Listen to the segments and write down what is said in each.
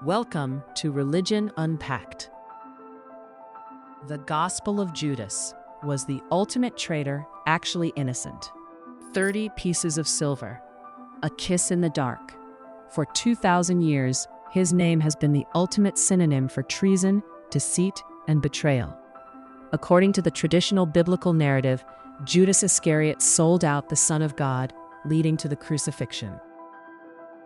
Welcome to Religion Unpacked. The Gospel of Judas was the ultimate traitor, actually innocent. 30 pieces of silver, a kiss in the dark. For 2,000 years, his name has been the ultimate synonym for treason, deceit, and betrayal. According to the traditional biblical narrative, Judas Iscariot sold out the Son of God, leading to the crucifixion.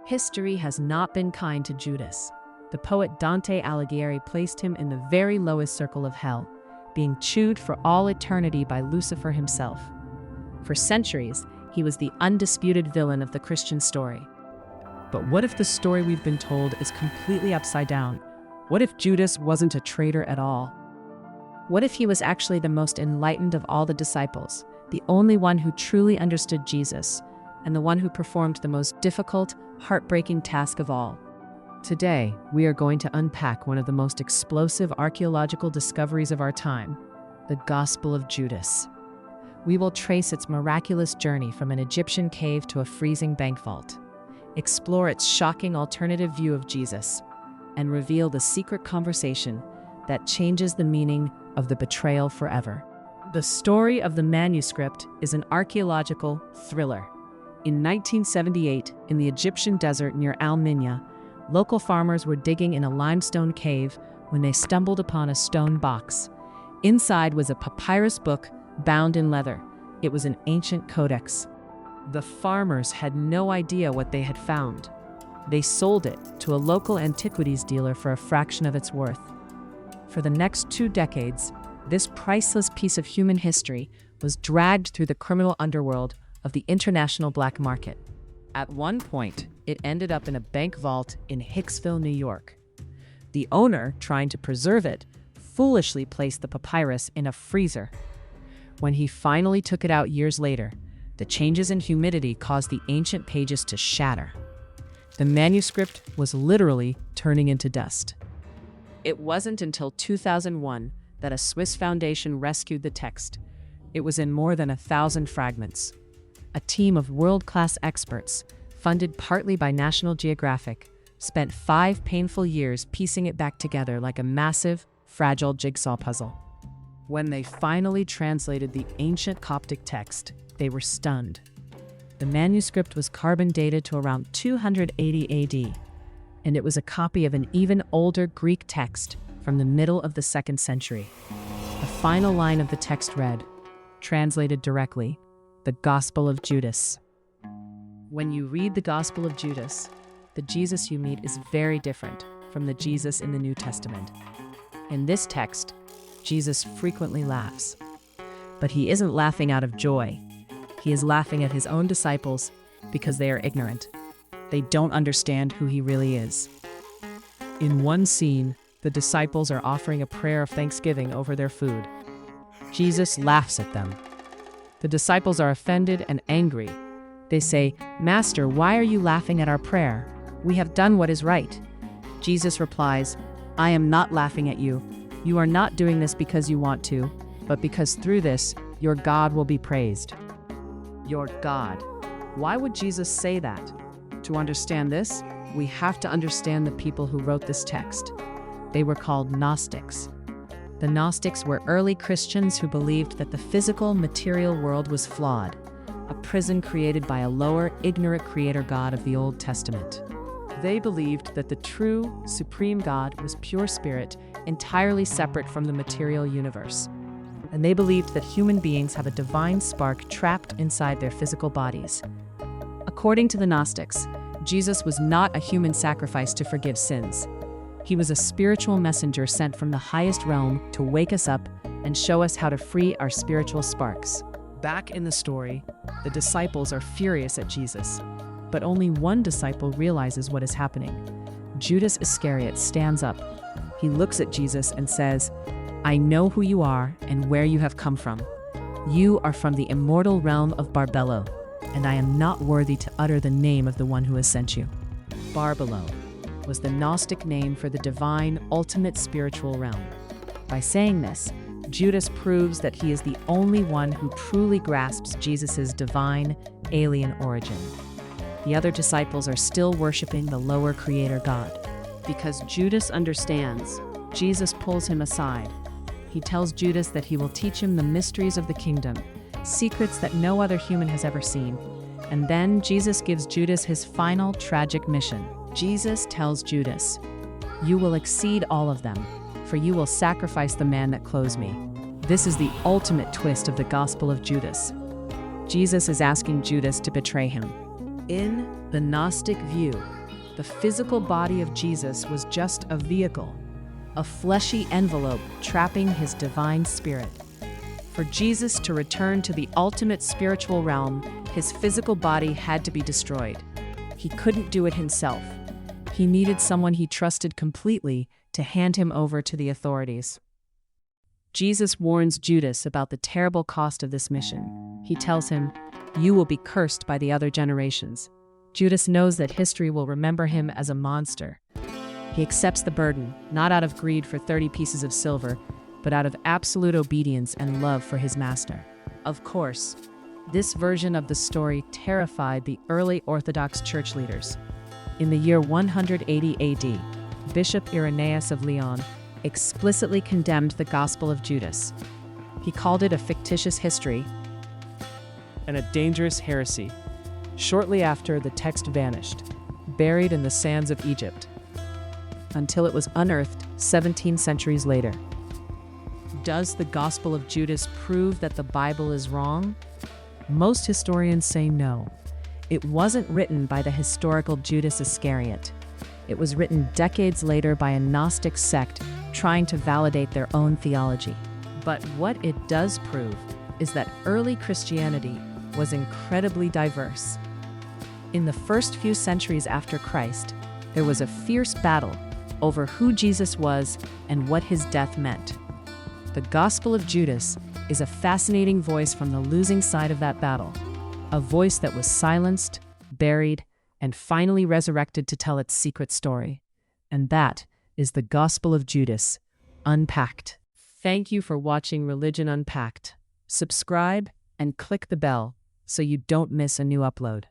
History has not been kind to Judas. The poet Dante Alighieri placed him in the very lowest circle of hell, being chewed for all eternity by Lucifer himself. For centuries, he was the undisputed villain of the Christian story. But what if the story we've been told is completely upside down? What if Judas wasn't a traitor at all? What if he was actually the most enlightened of all the disciples, the only one who truly understood Jesus, and the one who performed the most difficult, heartbreaking task of all? Today, we are going to unpack one of the most explosive archaeological discoveries of our time, the Gospel of Judas. We will trace its miraculous journey from an Egyptian cave to a freezing bank vault, explore its shocking alternative view of Jesus, and reveal the secret conversation that changes the meaning of the betrayal forever. The story of the manuscript is an archaeological thriller. In 1978, in the Egyptian desert near Al-Minya, local farmers were digging in a limestone cave when they stumbled upon a stone box. Inside was a papyrus book bound in leather. It was an ancient codex. The farmers had no idea what they had found. They sold it to a local antiquities dealer for a fraction of its worth. For the next 2 decades, this priceless piece of human history was dragged through the criminal underworld of the international black market. At one point, it ended up in a bank vault in Hicksville, New York. The owner, trying to preserve it, foolishly placed the papyrus in a freezer. When he finally took it out years later, the changes in humidity caused the ancient pages to shatter. The manuscript was literally turning into dust. It wasn't until 2001 that a Swiss foundation rescued the text. It was in more than 1,000 fragments. A team of world-class experts, funded partly by National Geographic, spent 5 painful years piecing it back together like a massive, fragile jigsaw puzzle. When they finally translated the ancient Coptic text, they were stunned. The manuscript was carbon dated to around 280 AD, and it was a copy of an even older Greek text from the middle of the 2nd century. The final line of the text read, translated directly, the Gospel of Judas. When you read the Gospel of Judas, the Jesus you meet is very different from the Jesus in the New Testament. In this text, Jesus frequently laughs. But he isn't laughing out of joy. He is laughing at his own disciples because they are ignorant. They don't understand who he really is. In one scene, the disciples are offering a prayer of thanksgiving over their food. Jesus laughs at them. The disciples are offended and angry. They say, "Master, why are you laughing at our prayer? We have done what is right." Jesus replies, "I am not laughing at you. You are not doing this because you want to, but because through this, your God will be praised." Your God. Why would Jesus say that? To understand this, we have to understand the people who wrote this text. They were called Gnostics. The Gnostics were early Christians who believed that the physical, material world was flawed, a prison created by a lower, ignorant creator God of the Old Testament. They believed that the true, supreme God was pure spirit, entirely separate from the material universe. And they believed that human beings have a divine spark trapped inside their physical bodies. According to the Gnostics, Jesus was not a human sacrifice to forgive sins. He was a spiritual messenger sent from the highest realm to wake us up and show us how to free our spiritual sparks. Back in the story, the disciples are furious at Jesus, but only one disciple realizes what is happening. Judas Iscariot stands up. He looks at Jesus and says, "I know who you are and where you have come from. You are from the immortal realm of Barbelo, and I am not worthy to utter the name of the one who has sent you." Barbelo was the Gnostic name for the divine, ultimate spiritual realm. By saying this, Judas proves that he is the only one who truly grasps Jesus' divine, alien origin. The other disciples are still worshiping the lower creator God. Because Judas understands, Jesus pulls him aside. He tells Judas that he will teach him the mysteries of the kingdom, secrets that no other human has ever seen. And then Jesus gives Judas his final tragic mission. Jesus tells Judas, "You will exceed all of them, for you will sacrifice the man that clothes me." This is the ultimate twist of the Gospel of Judas. Jesus is asking Judas to betray him. In the Gnostic view, the physical body of Jesus was just a vehicle, a fleshy envelope trapping his divine spirit. For Jesus to return to the ultimate spiritual realm, his physical body had to be destroyed. He couldn't do it himself. He needed someone he trusted completely to hand him over to the authorities. Jesus warns Judas about the terrible cost of this mission. He tells him, "You will be cursed by the other generations." Judas knows that history will remember him as a monster. He accepts the burden, not out of greed for 30 pieces of silver, but out of absolute obedience and love for his master. Of course, this version of the story terrified the early Orthodox church leaders. In the year 180 AD, Bishop Irenaeus of Lyon explicitly condemned the Gospel of Judas. He called it a fictitious history and a dangerous heresy. Shortly after, the text vanished, buried in the sands of Egypt, until it was unearthed 17 centuries later. Does the Gospel of Judas prove that the Bible is wrong? Most historians say no. It wasn't written by the historical Judas Iscariot. It was written decades later by a Gnostic sect trying to validate their own theology. But what it does prove is that early Christianity was incredibly diverse. In the first few centuries after Christ, there was a fierce battle over who Jesus was and what his death meant. The Gospel of Judas is a fascinating voice from the losing side of that battle, a voice that was silenced, buried, and finally resurrected to tell its secret story. And that is the Gospel of Judas, Unpacked. Thank you for watching Religion Unpacked. Subscribe and click the bell so you don't miss a new upload.